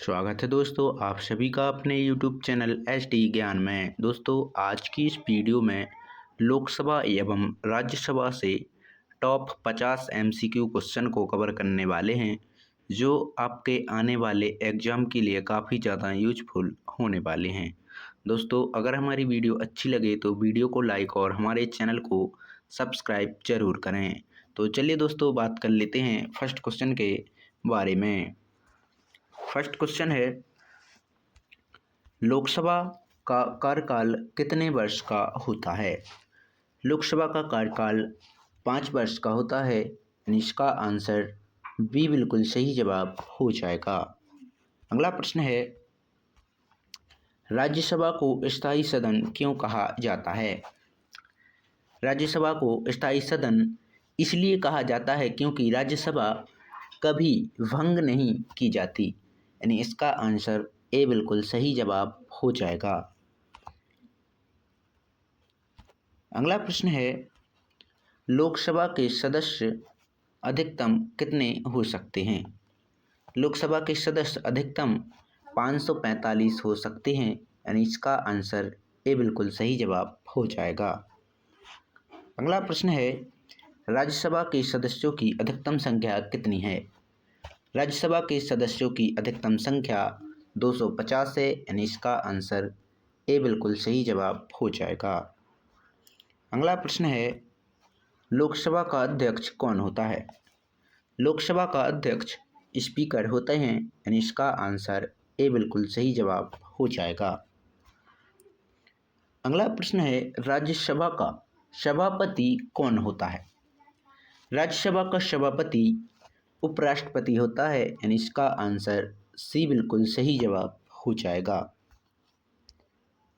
स्वागत है दोस्तों आप सभी का अपने YouTube चैनल HD ज्ञान में। दोस्तों आज की इस वीडियो में लोकसभा एवं राज्यसभा से टॉप 50 MCQ क्वेश्चन को कवर करने वाले हैं जो आपके आने वाले एग्ज़ाम के लिए काफ़ी ज़्यादा यूजफुल होने वाले हैं। दोस्तों अगर हमारी वीडियो अच्छी लगे तो वीडियो को लाइक और हमारे चैनल को सब्सक्राइब ज़रूर करें। तो चलिए दोस्तों बात कर लेते हैं फर्स्ट क्वेश्चन के बारे में। फर्स्ट क्वेश्चन है, लोकसभा का कार्यकाल कितने वर्ष का होता है? लोकसभा का कार्यकाल 5 वर्ष का होता है। इसका आंसर बी बिल्कुल सही जवाब हो जाएगा। अगला प्रश्न है, राज्यसभा को स्थायी सदन क्यों कहा जाता है? राज्यसभा को स्थायी सदन इसलिए कहा जाता है क्योंकि राज्यसभा कभी भंग नहीं की जाती। यानी इसका आंसर ए बिल्कुल सही जवाब हो जाएगा। अगला प्रश्न है, लोकसभा के सदस्य अधिकतम कितने हो सकते हैं? लोकसभा के सदस्य अधिकतम 545 हो सकते हैं। यानी इसका आंसर ए बिल्कुल सही जवाब हो जाएगा। अगला प्रश्न है, राज्यसभा के सदस्यों की अधिकतम संख्या कितनी है? राज्यसभा के सदस्यों की अधिकतम संख्या 250 है। यानी इसका आंसर ए बिल्कुल सही जवाब हो जाएगा। अगला प्रश्न है, लोकसभा का अध्यक्ष कौन होता है? लोकसभा का अध्यक्ष स्पीकर होते हैं। यानी इसका आंसर ए बिल्कुल सही जवाब हो जाएगा। अगला प्रश्न है, राज्यसभा का सभापति कौन होता है? राज्यसभा का सभापति उपराष्ट्रपति होता है। यानी इसका आंसर सी बिल्कुल सही जवाब हो जाएगा।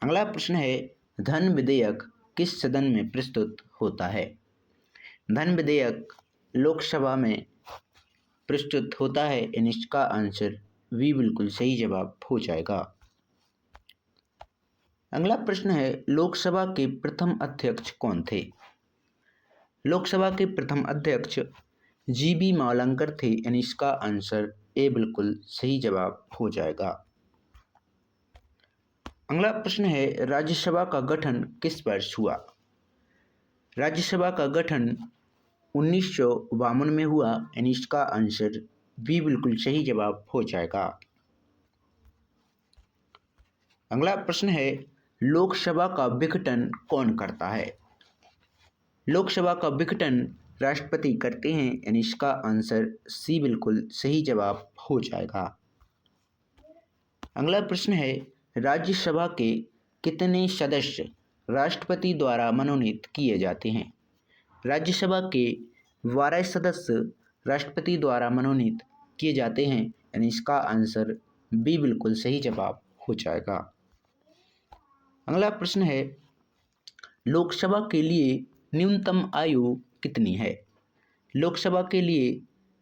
अगला प्रश्न है, धन विधेयक किस सदन में प्रस्तुत होता है? धन विधेयक लोकसभा में प्रस्तुत होता है। यानी इसका आंसर वी बिल्कुल सही जवाब हो जाएगा। अगला प्रश्न है, लोकसभा के प्रथम अध्यक्ष कौन थे? लोकसभा के प्रथम अध्यक्ष GB मावलंकर थे। यानी इसका आंसर ए बिल्कुल सही जवाब हो जाएगा। अगला प्रश्न है, राज्यसभा का गठन किस वर्ष हुआ? राज्यसभा का गठन 1952 में हुआ। यानी इसका आंसर बी बिल्कुल सही जवाब हो जाएगा। अगला प्रश्न है, लोकसभा का विघटन कौन करता है? लोकसभा का विघटन राष्ट्रपति करते हैं। यानी इसका आंसर सी बिल्कुल सही जवाब हो जाएगा। अगला प्रश्न है, राज्यसभा के कितने सदस्य राष्ट्रपति द्वारा मनोनीत किए जाते हैं? राज्यसभा के 12 सदस्य राष्ट्रपति द्वारा मनोनीत किए जाते हैं। यानी इसका आंसर बी बिल्कुल सही जवाब हो जाएगा। अगला प्रश्न है, लोकसभा के लिए न्यूनतम आयु कितनी है? लोकसभा के लिए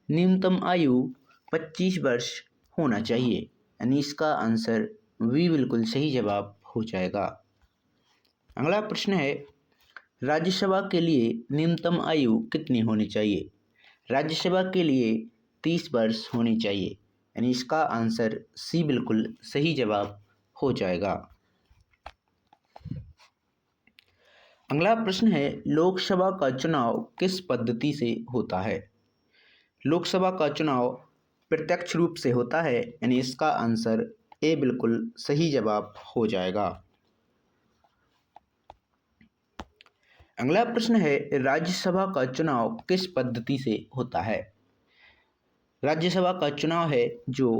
न्यूनतम आयु 25 वर्ष होना चाहिए। यानी इसका आंसर वी बिल्कुल सही जवाब हो जाएगा। अगला प्रश्न है, राज्यसभा के लिए न्यूनतम आयु कितनी होनी चाहिए? राज्यसभा के लिए 30 वर्ष होनी चाहिए। यानी इसका आंसर सी बिल्कुल सही जवाब हो जाएगा। अगला प्रश्न है, लोकसभा का चुनाव किस पद्धति से होता है? लोकसभा का चुनाव प्रत्यक्ष रूप से होता है। यानी इसका आंसर ए बिल्कुल सही जवाब हो जाएगा। अगला प्रश्न है, राज्यसभा का चुनाव किस पद्धति से होता है? राज्यसभा का चुनाव है जो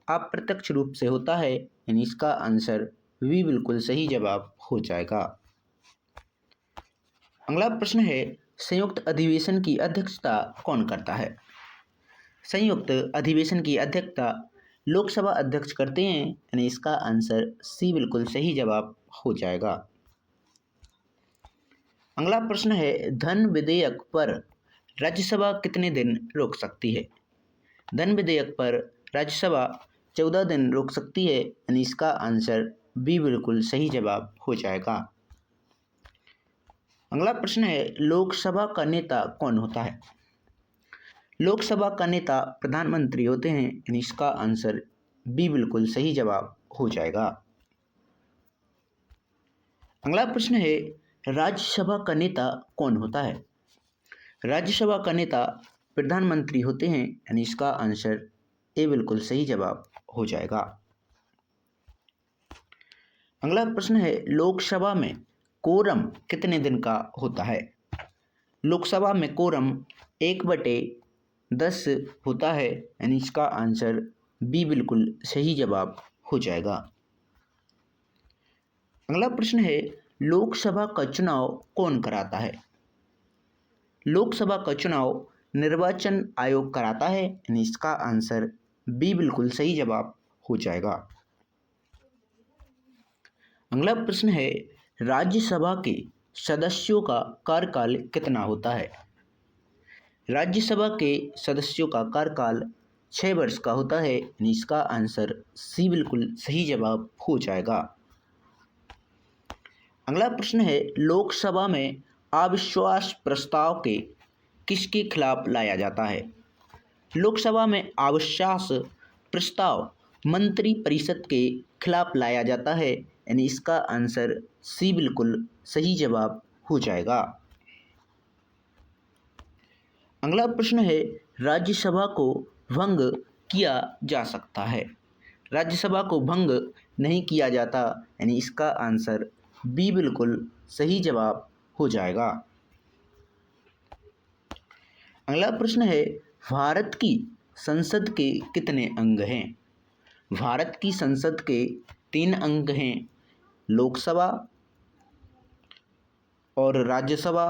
अप्रत्यक्ष रूप से होता है। यानी इसका आंसर वी बिल्कुल सही जवाब हो जाएगा। अगला प्रश्न है, संयुक्त अधिवेशन की अध्यक्षता कौन करता है? संयुक्त अधिवेशन की अध्यक्षता लोकसभा अध्यक्ष करते हैं। यानी इसका आंसर सी बिल्कुल सही जवाब हो जाएगा। अगला प्रश्न है, धन विधेयक पर राज्यसभा कितने दिन रोक सकती है? धन विधेयक पर राज्यसभा 14 दिन रोक सकती है। यानी इसका आंसर बी बिल्कुल सही जवाब हो जाएगा। अगला प्रश्न है, लोकसभा का नेता कौन होता है? लोकसभा का नेता प्रधानमंत्री होते हैं। यानी इसका आंसर बी बिल्कुल सही जवाब हो जाएगा। अगला प्रश्न है, राज्यसभा का नेता कौन होता है? राज्यसभा का नेता प्रधानमंत्री होते हैं, यानी इसका आंसर ए बिल्कुल सही जवाब हो जाएगा। अगला प्रश्न है, लोकसभा में कोरम कितने दिन का होता है? लोकसभा में कोरम 1/10 होता है, यानी इसका आंसर बी बिल्कुल सही जवाब हो जाएगा। अगला प्रश्न है, लोकसभा का चुनाव कौन कराता है? लोकसभा का चुनाव निर्वाचन आयोग कराता है, यानी इसका आंसर बी बिल्कुल सही जवाब हो जाएगा। अगला प्रश्न है, राज्यसभा के सदस्यों का कार्यकाल कितना होता है? राज्यसभा के सदस्यों का कार्यकाल 6 वर्ष का होता है, यानी इसका आंसर सी बिल्कुल सही जवाब हो जाएगा। अगला प्रश्न है, लोकसभा में अविश्वास प्रस्ताव के किसके खिलाफ लाया जाता है? लोकसभा में अविश्वास प्रस्ताव मंत्रिपरिषद के खिलाफ लाया जाता है, यानी इसका आंसर सी बिल्कुल सही जवाब हो जाएगा। अगला प्रश्न है, राज्यसभा को भंग किया जा सकता है? राज्यसभा को भंग नहीं किया जाता, यानी इसका आंसर बी बिल्कुल सही जवाब हो जाएगा। अगला प्रश्न है, भारत की संसद के कितने अंग हैं? भारत की संसद के 3 अंग हैं, लोकसभा और राज्यसभा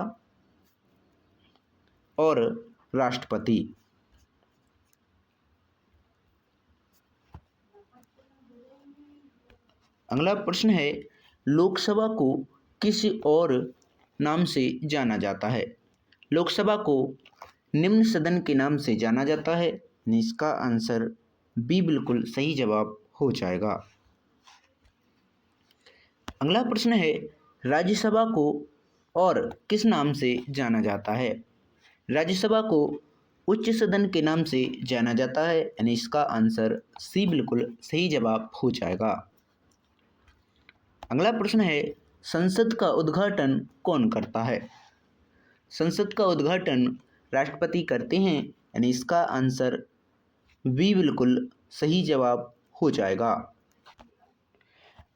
और राष्ट्रपति। अगला प्रश्न है, लोकसभा को किस और नाम से जाना जाता है? लोकसभा को निम्न सदन के नाम से जाना जाता है, इसका आंसर बी बिल्कुल सही जवाब हो जाएगा। अगला प्रश्न है, राज्यसभा को और किस नाम से जाना जाता है? राज्यसभा को उच्च सदन के नाम से जाना जाता है, यानी इसका आंसर सी बिल्कुल सही जवाब हो जाएगा। अगला प्रश्न है, संसद का उद्घाटन कौन करता है? संसद का उद्घाटन राष्ट्रपति करते हैं, यानी इसका आंसर बी बिल्कुल सही जवाब हो जाएगा।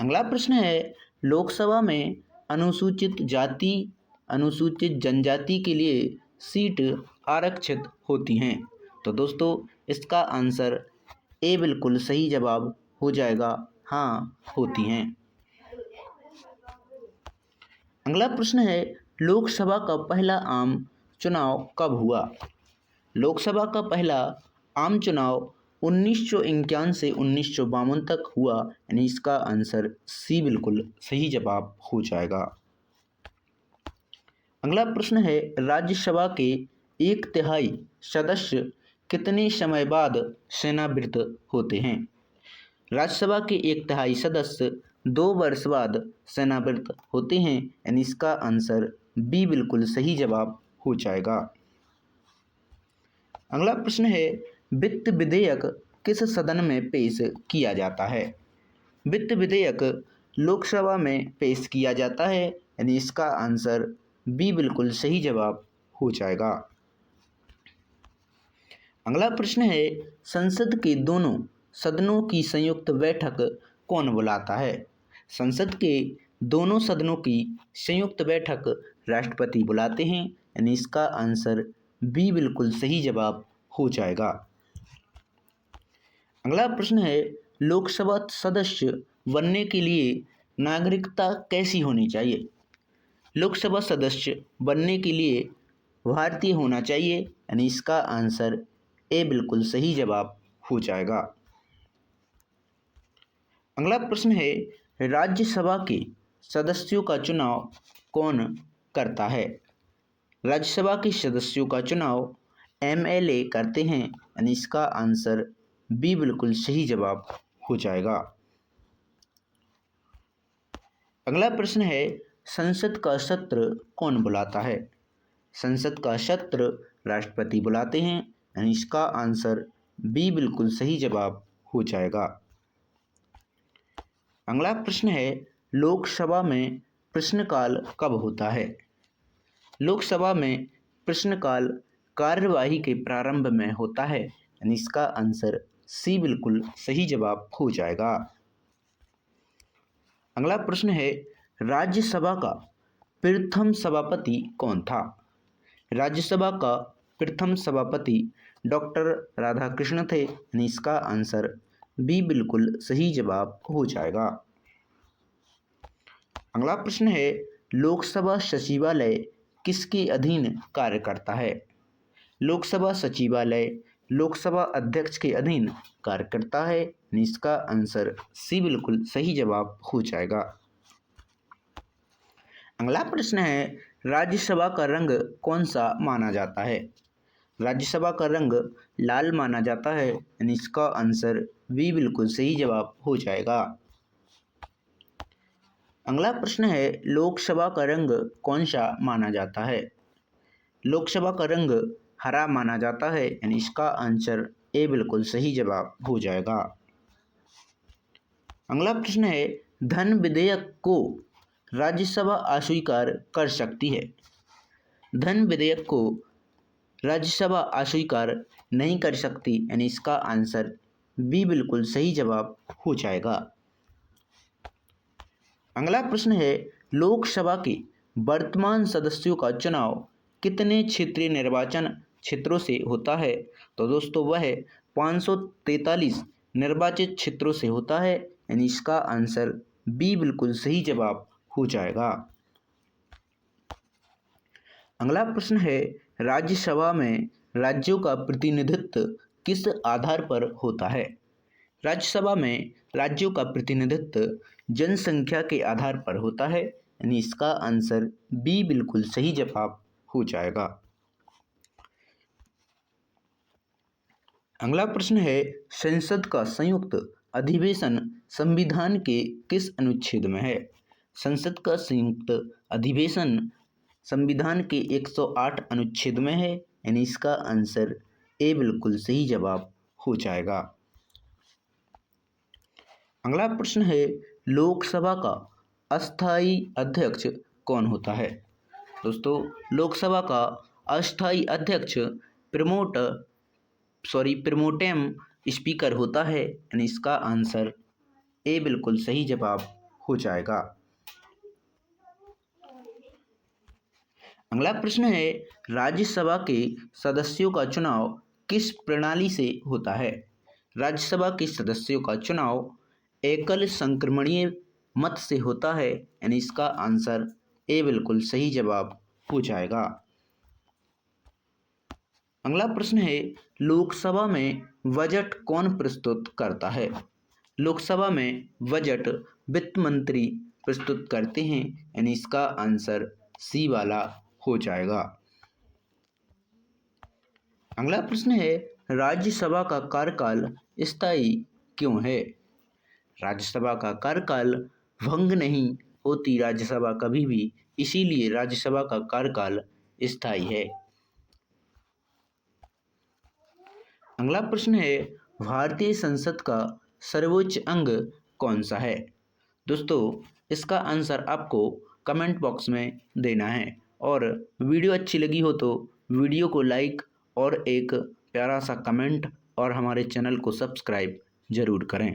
अगला प्रश्न है, लोकसभा में अनुसूचित जाति अनुसूचित जनजाति के लिए सीट आरक्षित होती हैं, तो दोस्तों इसका आंसर ए बिल्कुल सही जवाब हो जाएगा, हाँ होती हैं। अगला प्रश्न है, लोकसभा का पहला आम चुनाव कब हुआ? लोकसभा का पहला आम चुनाव 1951 से 1952 तक हुआ, यानी इसका आंसर सी बिल्कुल सही जवाब हो जाएगा। अगला प्रश्न है, राज्यसभा के 1/3 सदस्य कितने समय बाद सेवानिवृत्त होते हैं? राज्यसभा के 1/3 सदस्य 2 वर्ष बाद सेवानिवृत्त होते हैं, यानी इसका आंसर बी बिल्कुल सही जवाब हो जाएगा। अगला प्रश्न है, वित्त विधेयक किस सदन में पेश किया जाता है? वित्त विधेयक लोकसभा में पेश किया जाता है, यानी इसका आंसर बी बिल्कुल सही जवाब हो जाएगा। अगला प्रश्न है, संसद के दोनों सदनों की संयुक्त बैठक कौन बुलाता है? संसद के दोनों सदनों की संयुक्त बैठक राष्ट्रपति बुलाते हैं, यानी इसका आंसर बी बिल्कुल सही जवाब हो जाएगा। अगला प्रश्न है, लोकसभा सदस्य बनने के लिए नागरिकता कैसी होनी चाहिए? लोकसभा सदस्य बनने के लिए भारतीय होना चाहिए, यानी इसका आंसर ए बिल्कुल सही जवाब हो जाएगा। अगला प्रश्न है, राज्यसभा के सदस्यों का चुनाव कौन करता है? राज्यसभा के सदस्यों का चुनाव एमएलए करते हैं, यानी इसका आंसर बी बिल्कुल सही जवाब हो जाएगा। अगला प्रश्न है, संसद का सत्र कौन बुलाता है? संसद का सत्र राष्ट्रपति बुलाते हैं, यानी इसका आंसर बी बिल्कुल सही जवाब हो जाएगा। अगला प्रश्न है, लोकसभा में प्रश्नकाल कब होता है? लोकसभा में प्रश्नकाल कार्यवाही के प्रारंभ में होता है, यानी इसका आंसर सी बिल्कुल सही जवाब हो जाएगा। अगला प्रश्न है, राज्यसभा का प्रथम सभापति कौन था? राज्यसभा का प्रथम सभापति डॉक्टर राधाकृष्ण थे, यानी इसका आंसर बी बिल्कुल सही जवाब हो जाएगा। अगला प्रश्न है, लोकसभा सचिवालय किसके अधीन कार्य करता है? लोकसभा सचिवालय लोकसभा अध्यक्ष के अधीन कार्य करता है, यानी इसका आंसर सी बिल्कुल सही जवाब हो जाएगा। अगला प्रश्न है, राज्यसभा का रंग कौन सा माना जाता है? राज्यसभा का रंग लाल माना जाता है, यानी इसका आंसर बी बिल्कुल सही जवाब हो जाएगा। अगला प्रश्न है, लोकसभा का रंग कौन सा माना जाता है? लोकसभा का रंग हरा माना जाता है, यानी इसका आंसर ए बिल्कुल सही जवाब हो जाएगा। अगला प्रश्न है, धन विधेयक को राज्यसभा अस्वीकार कर सकती है? धन विधेयक को राज्यसभा अस्वीकार नहीं कर सकती, यानी इसका आंसर बी बिल्कुल सही जवाब हो जाएगा। अगला प्रश्न है, लोकसभा के वर्तमान सदस्यों का चुनाव कितने क्षेत्रीय निर्वाचन क्षेत्रों से होता है? तो दोस्तों वह 543 निर्वाचित क्षेत्रों से होता है, यानी इसका आंसर बी बिल्कुल सही जवाब हो जाएगा। अगला प्रश्न है, राज्यसभा में राज्यों का प्रतिनिधित्व किस आधार पर होता है? राज्यसभा में राज्यों का प्रतिनिधित्व जनसंख्या के आधार पर होता है, यानी इसका आंसर बी बिल्कुल सही जवाब हो जाएगा। अगला प्रश्न है, संसद का संयुक्त अधिवेशन संविधान के किस अनुच्छेद में है? संसद का संयुक्त अधिवेशन संविधान के 108 अनुच्छेद में है, यानी इसका आंसर ए बिल्कुल सही जवाब हो जाएगा। अगला प्रश्न है, लोकसभा का अस्थायी अध्यक्ष कौन होता है? दोस्तों लोकसभा का अस्थायी अध्यक्ष प्रोटेम स्पीकर होता है, यानी इसका आंसर ए बिल्कुल सही जवाब हो जाएगा। अगला प्रश्न है, राज्यसभा के सदस्यों का चुनाव किस प्रणाली से होता है? राज्यसभा के सदस्यों का चुनाव एकल संक्रमणीय मत से होता है, यानी इसका आंसर ए बिल्कुल सही जवाब हो जाएगा। अगला प्रश्न है, लोकसभा में बजट कौन प्रस्तुत करता है? लोकसभा में बजट वित्त मंत्री प्रस्तुत करते हैं, यानी इसका आंसर सी वाला हो जाएगा। अगला प्रश्न है, राज्यसभा का कार्यकाल स्थायी क्यों है? राज्यसभा का कार्यकाल भंग नहीं होती राज्यसभा कभी भी, इसीलिए राज्यसभा का कार्यकाल स्थायी है। अगला प्रश्न है, भारतीय संसद का सर्वोच्च अंग कौन सा है? दोस्तों इसका आंसर आपको कमेंट बॉक्स में देना है, और वीडियो अच्छी लगी हो तो वीडियो को लाइक और एक प्यारा सा कमेंट और हमारे चैनल को सब्सक्राइब ज़रूर करें।